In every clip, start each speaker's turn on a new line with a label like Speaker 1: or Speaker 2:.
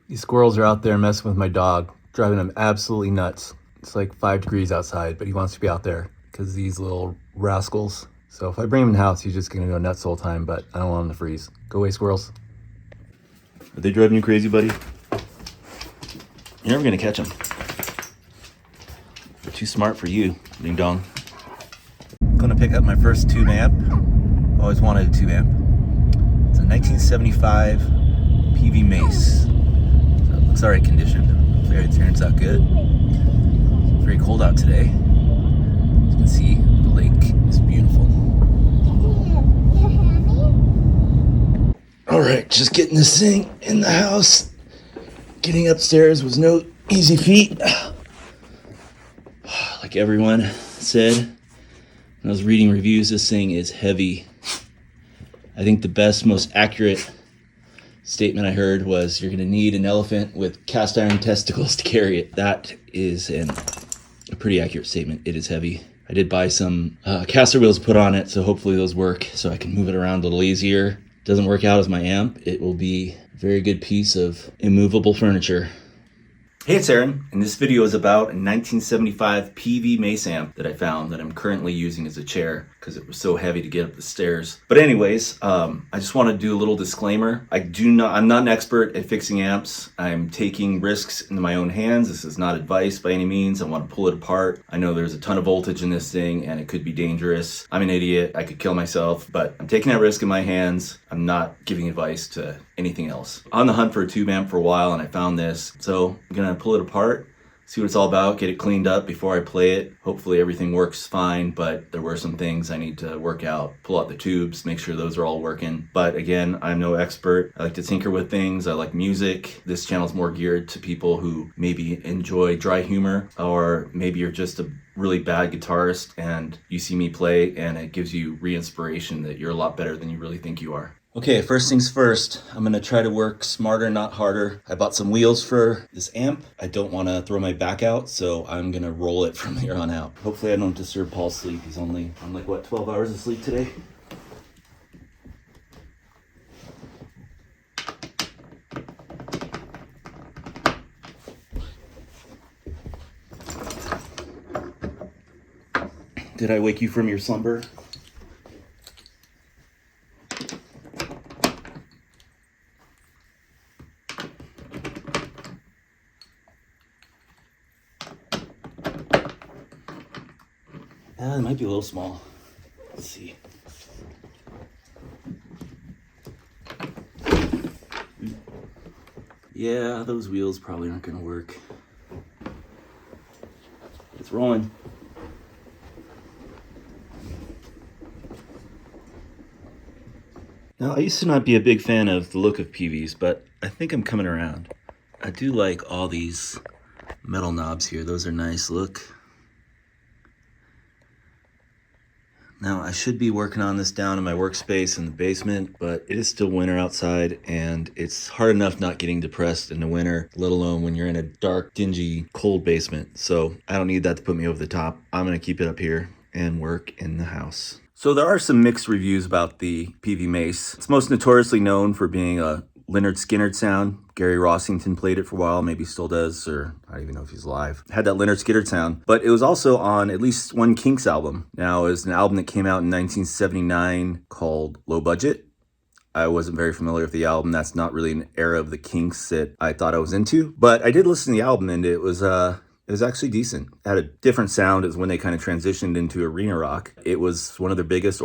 Speaker 1: These squirrels are out there messing with my dog, driving him absolutely nuts. It's like 5 degrees outside, but he wants to be out there because these little rascals. So if I bring him in the house, he's just gonna go nuts the whole time, but I don't want him to freeze. Go away, squirrels.
Speaker 2: Are they driving you crazy, buddy? You're never gonna catch them. They're too smart for you, ding dong. Gonna pick up my first tube amp. Always wanted a tube amp. It's a 1975 Peavey Mace. So it looks alright condition. Hopefully it turns out good. It's very cold out today. As you can see, the lake is beautiful. Alright, just getting this thing in the house. Getting upstairs was no easy feat. Like everyone said when I was reading reviews, this thing is heavy. I think the best, most accurate statement I heard was you're going to need an elephant with cast iron testicles to carry it. That is a pretty accurate statement. It is heavy. I did buy some caster wheels to put on it, so hopefully those work so I can move it around a little easier. Doesn't work out as my amp, it will be a very good piece of immovable furniture. Hey, it's Aaron, and this video is about a 1975 Peavey Mace amp that I found that I'm currently using as a chair because it was so heavy to get up the stairs. But anyways, I just want to do a little disclaimer. I'm not an expert at fixing amps. I'm taking risks into my own hands. This is not advice by any means. I want to pull it apart. I know there's a ton of voltage in this thing and it could be dangerous. I'm an idiot. I could kill myself, but I'm taking that risk in my hands. I'm not giving advice to anything else. On the hunt for a tube amp for a while and I found this. So I'm gonna pull it apart, see what it's all about, get it cleaned up before I play it. Hopefully everything works fine, but there were some things I need to work out. Pull out the tubes, make sure those are all working. But again, I'm no expert. I like to tinker with things. I like music. This channel is more geared to people who maybe enjoy dry humor, or maybe you're just a really bad guitarist and you see me play and it gives you re-inspiration that you're a lot better than you really think you are. Okay, first things first, I'm gonna try to work smarter, not harder. I bought some wheels for this amp. I don't wanna throw my back out, so I'm gonna roll it from here on out. Hopefully I don't disturb Paul's sleep. He's only on 12 hours of sleep today. Did I wake you from your slumber? It might be a little small. Let's see. Yeah, those wheels probably aren't gonna work. It's rolling. Now, I used to not be a big fan of the look of Peaveys, but I think I'm coming around. I do like all these metal knobs here. Those are nice. Look. Now, I should be working on this down in my workspace in the basement, but it is still winter outside, and it's hard enough not getting depressed in the winter, let alone when you're in a dark, dingy, cold basement. So I don't need that to put me over the top. I'm gonna keep it up here and work in the house. So there are some mixed reviews about the Peavey Mace. It's most notoriously known for being a Lynyrd Skynyrd sound. Gary Rossington played it for a while, maybe still does, or I don't even know if he's alive. Had that Lynyrd Skynyrd sound, but it was also on at least one Kinks album. Now, it was an album that came out in 1979 called Low Budget. I wasn't very familiar with the album. That's not really an era of the Kinks that I thought I was into, but I did listen to the album and it was actually decent. It had a different sound as when they kind of transitioned into arena rock. It was one of their biggest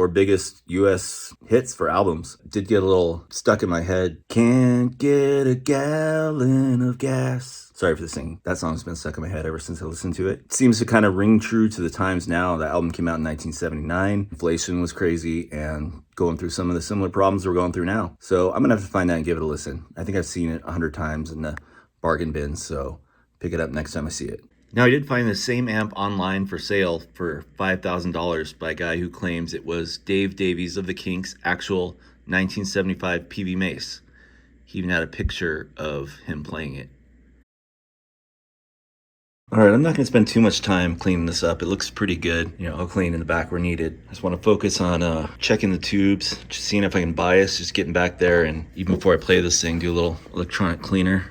Speaker 2: US hits for albums. It did get a little stuck in my head. Can't get a gallon of gas. Sorry for the singing. That song's been stuck in my head ever since I listened to it. It seems to kind of ring true to the times now. The album came out in 1979. Inflation was crazy and going through some of the similar problems we're going through now. So I'm gonna have to find that and give it a listen. I think I've seen it 100 times in the bargain bin, so pick it up next time I see it. Now, I did find the same amp online for sale for $5,000 by a guy who claims it was Dave Davies of the Kinks' actual 1975 Peavey Mace. He even had a picture of him playing it. All right, I'm not gonna spend too much time cleaning this up. It looks pretty good. You know, I'll clean in the back where needed. I just wanna focus on checking the tubes, just seeing if I can bias, just getting back there, and even before I play this thing, do a little electronic cleaner.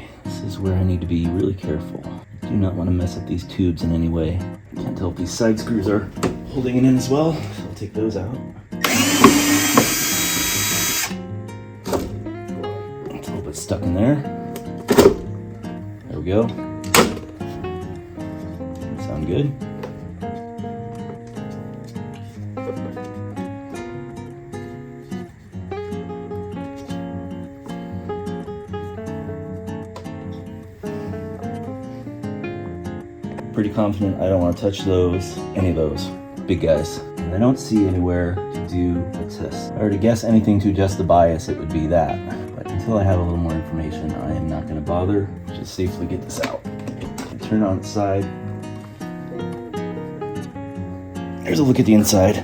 Speaker 2: Okay, this is where I need to be really careful. Do not want to mess up these tubes in any way. Can't tell if these side screws are holding it in as well, so I'll take those out. It's a little bit stuck in there. There we go. Sound good? Pretty confident I don't want to touch those, any of those big guys. And I don't see anywhere to do a test. If I were to guess anything to adjust the bias, it would be that. But until I have a little more information, I am not going to bother. Just safely get this out. Turn it on its side. Here's a look at the inside.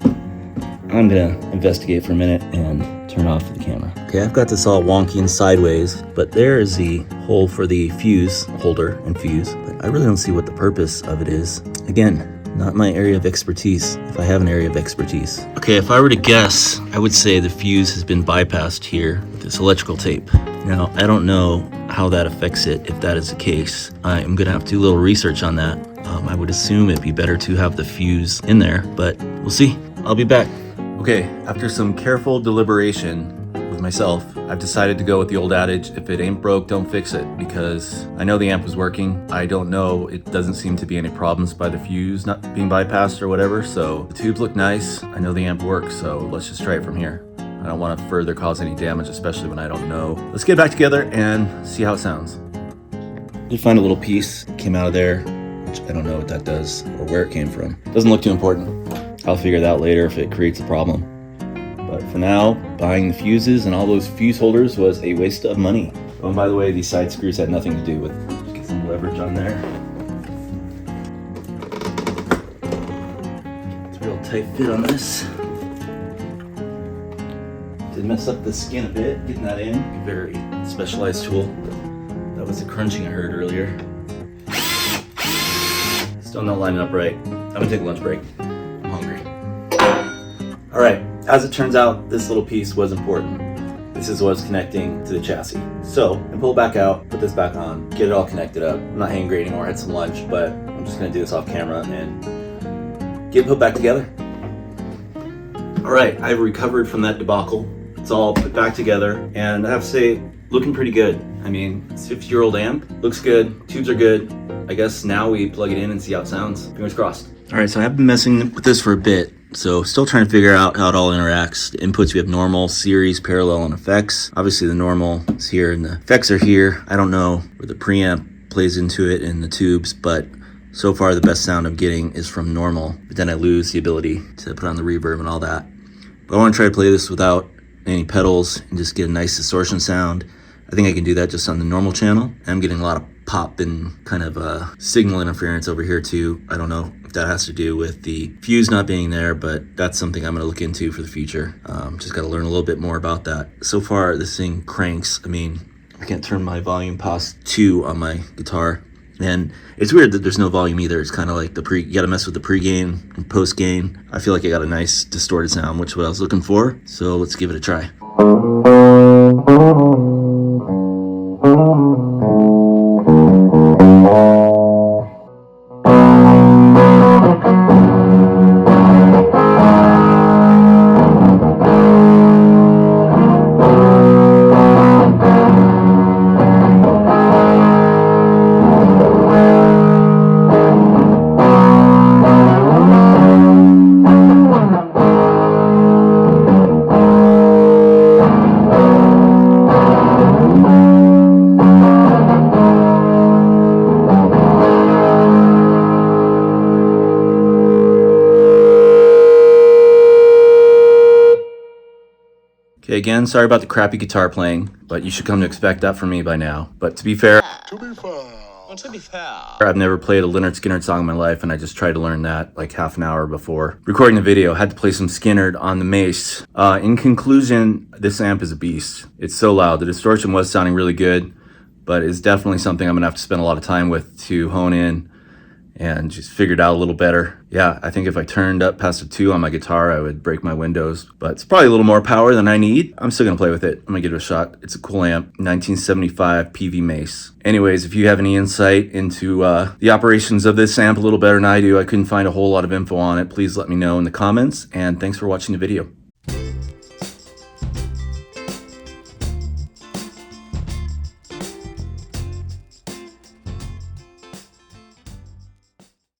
Speaker 2: I'm going to investigate for a minute and turn off the camera. Okay, I've got this all wonky and sideways, but there is the hole for the fuse holder and fuse. But I really don't see what the purpose of it is. Again, not my area of expertise, if I have an area of expertise. Okay, if I were to guess, I would say the fuse has been bypassed here with this electrical tape. Now, I don't know how that affects it, if that is the case. I'm gonna have to do a little research on that. I would assume it'd be better to have the fuse in there, but we'll see. I'll be back. Okay, after some careful deliberation with myself, I've decided to go with the old adage, if it ain't broke, don't fix it, because I know the amp was working. I don't know, it doesn't seem to be any problems by the fuse not being bypassed or whatever, so the tubes look nice. I know the amp works, so let's just try it from here. I don't want to further cause any damage, especially when I don't know. Let's get back together and see how it sounds. I did find a little piece, came out of there, which I don't know what that does or where it came from. Doesn't look too important. I'll figure that out later if it creates a problem. But for now, buying the fuses and all those fuse holders was a waste of money. Oh, and by the way, these side screws had nothing to do with it. Get some leverage on there. It's a real tight fit on this. Did mess up the skin a bit, getting that in. A very specialized tool. That was the crunching I heard earlier. Still not lining up right. I'm gonna take a lunch break. I'm hungry. All right, as it turns out, this little piece was important. This is what's connecting to the chassis. So, I pull it back out, put this back on, get it all connected up. I'm not hangry anymore, I had some lunch, but I'm just gonna do this off camera and get it put back together. All right, I've recovered from that debacle. It's all put back together, and I have to say, looking pretty good. I mean, it's a 50-year-old amp, looks good, tubes are good. I guess now we plug it in and see how it sounds. Fingers crossed. All right, so I have been messing with this for a bit, so still trying to figure out how it all interacts. The inputs, we have normal, series, parallel, and effects. Obviously the normal is here and the effects are here. I don't know where the preamp plays into it in the tubes, but so far the best sound I'm getting is from normal, but then I lose the ability to put on the reverb and all that. But I want to try to play this without any pedals and just get a nice distortion sound. I think I can do that just on the normal channel. I'm getting a lot of pop and kind of signal interference over here too. I don't know if that has to do with the fuse not being there, but that's something I'm gonna look into for the future. Just gotta learn a little bit more about that. So far, this thing cranks. I mean, I can't turn my volume past 2 on my guitar. And it's weird that there's no volume either. It's kind of like you gotta mess with the pre-gain and post-gain. I feel like I got a nice distorted sound, which is what I was looking for. So let's give it a try. Okay, again, sorry about the crappy guitar playing, but you should come to expect that from me by now. But to be fair, I've never played a Lynyrd Skynyrd song in my life, and I just tried to learn that like half an hour before recording the video. Had to play some Skynyrd on the Mace. In conclusion, this amp is a beast. It's so loud. The distortion was sounding really good, but it's definitely something I'm gonna have to spend a lot of time with to hone in
Speaker 1: and just figured out a little better. Yeah, I think if I turned up past a 2 on my guitar, I would break my windows, but it's probably a little more power than I need. I'm still gonna play with it. I'm gonna give it a shot. It's a cool amp, 1975 Peavey Mace. Anyways, if you have any insight into the operations of this amp a little better than I do, I couldn't find a whole lot of info on it, please let me know in the comments, and thanks for watching the video.